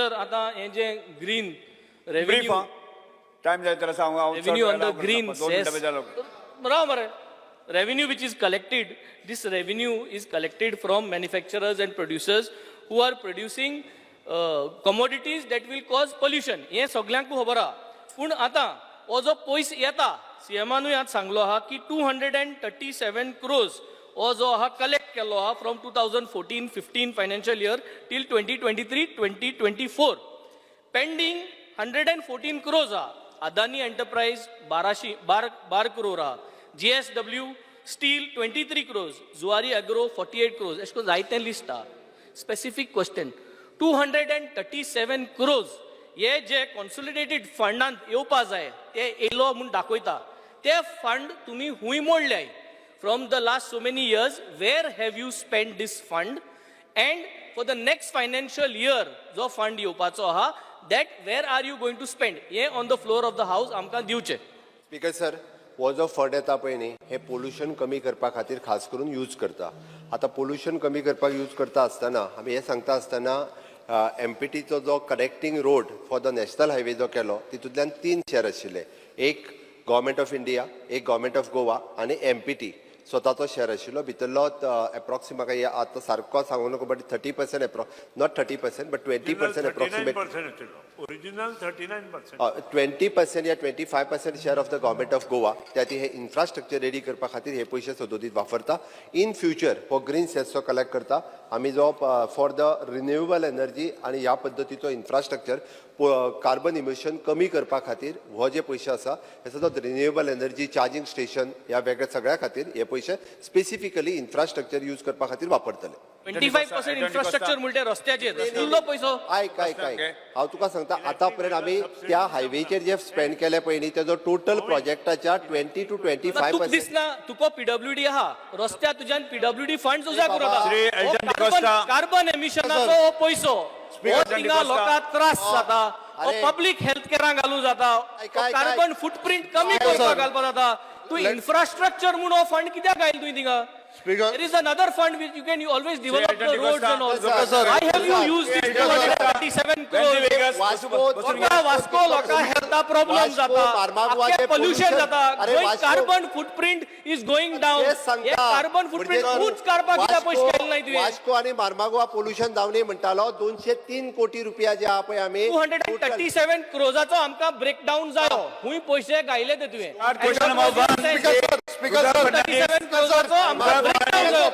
Sir आता हे जे ग्रीन रेव्हेन्यू टाइम जाय तर सांगू revenue on the green cess बराबर है. Revenue which is collected, this revenue is collected from manufacturers and producers who are producing commodities that will cause pollution. हे सगळ्यांक खबर आहा. पूण आता हो जो पयस येता सीएमानूय आज सांगलो आहा की 237 crores हो जो आहा कलेक्ट केलो आहा from 2014-15 financial year till 2023-2024. Pending 114 crores आहा. अदानी एंटरप्राइज 12 crore आहा. JSW steel 23 crores, Zuari agro 48 crores. अशें करून जायतें लिस्ट आहा. स्पेसिफीक क्वेश्चन 237 crores हे जे कॉन्सोलिडेटेड फंडांत येवपा जाय ते येयलो म्हूण दाखयता. ते फंड तुमी खूंय मोडल्याय. From the last so many years, where have you spent this fund? And for the next financial year, जो fund येवपाचो आहा, that where are you going to spend? हे on the floor of the house आमकां दिवचे. Speaker sir, हो जो fund येता पळय न्ही, हे पोल्युशन कमी करपा खातीर खास करून यूज करता. आता पोल्युशन कमी करपाक यूज करता आसतना आमी हे सांगता आसतना एमपीटीचो जो connecting road for the national highway जो केलो तितूंतल्यान 3 शेअर आशिल्ले. एक गव्हर्मेंट ऑफ इंडिया, एक गव्हर्मेंट ऑफ गोवा आनी एमपीटी स्वताचो शेअर आशिल्लो. भितरलो एप्रॉक्सिमेट म्हाका आतां सारको सांगूं नका but 30% not 30% but 20% approximate original 39%. 20% या 25% share of the government of Goa त्या ती हे इन्फ्रास्ट्रक्चर रेडी करपा खातीर हे पयशे सदोदीत वापरता. इन फ्युचर हो ग्रीन सेसचो कलेक्ट करता आमी जो फॉर द रिन्युएबल एनर्जी आनी ह्या पद्दतीचो इन्फ्रास्ट्रक्चर कार्बन इमिशन कमी करपा खातीर हो जे पयशे आसा हे सतत रिन्युएबल एनर्जी चार्जिंग स्टेशन ह्या वेगळ्या सगळ्या खातीर हे पयशे स्पेसिफिकली इन्फ्रास्ट्रक्चर यूज करपा खातीर वापरतले. 25% इन्फ्रास्ट्रक्चर म्हणटे रस्त्याचेर उरलो पयसो. आयक हांव तुका सांगता आतां पर्यंत आमी त्या हायवेचेर जे स्पेंड केले पळय न्ही तेजो टोटल प्रोजेक्टाच्या 20 to 25% तुका दिसना तुका पीडब्ल्यूडी आहा रस्त्या तुज्यान पीडब्ल्यूडी फंड्स उजा श्री एल्टन करता. डिकोस्टा. कार्बन एमिशनाचो हो पयसो स्पीकर हो एल्टन तिंगा डिकोस्टा. लोकांक त्रास जाता. हो अरे. पब्लीक हेल्थ केरांक घालूं जाता. कार्बन फुटप्रिंट कमी करपाक घालपाक जाता. तू इन्फ्रास्ट्रक्चर म्हणून हो फंड कित्याक घायल तुवें थिंगा? There is another fund which you can always develop the roads and all. Why have you used this 237 crores? Vasco लोका हेल्था प्रॉब्लेम जाता. पोल्यूशन जाता. Carbon footprint is going down. हे कार्बन फुटप्रिंट उंच करपाक कित्याक पयशे केले नाही तुवें? वास्को आणि मार्मागोवा पोल्युशन जावनी म्हणटालो 203 कोटी रुपया जे आहा पळय आमी 237 क्रोजाचो आमकां ब्रेकडाऊन जायो. खूंय पयशे गायले ते तुवें. Question number one. Speaker 237 क्रोजाचो आमकां breakdown जायो.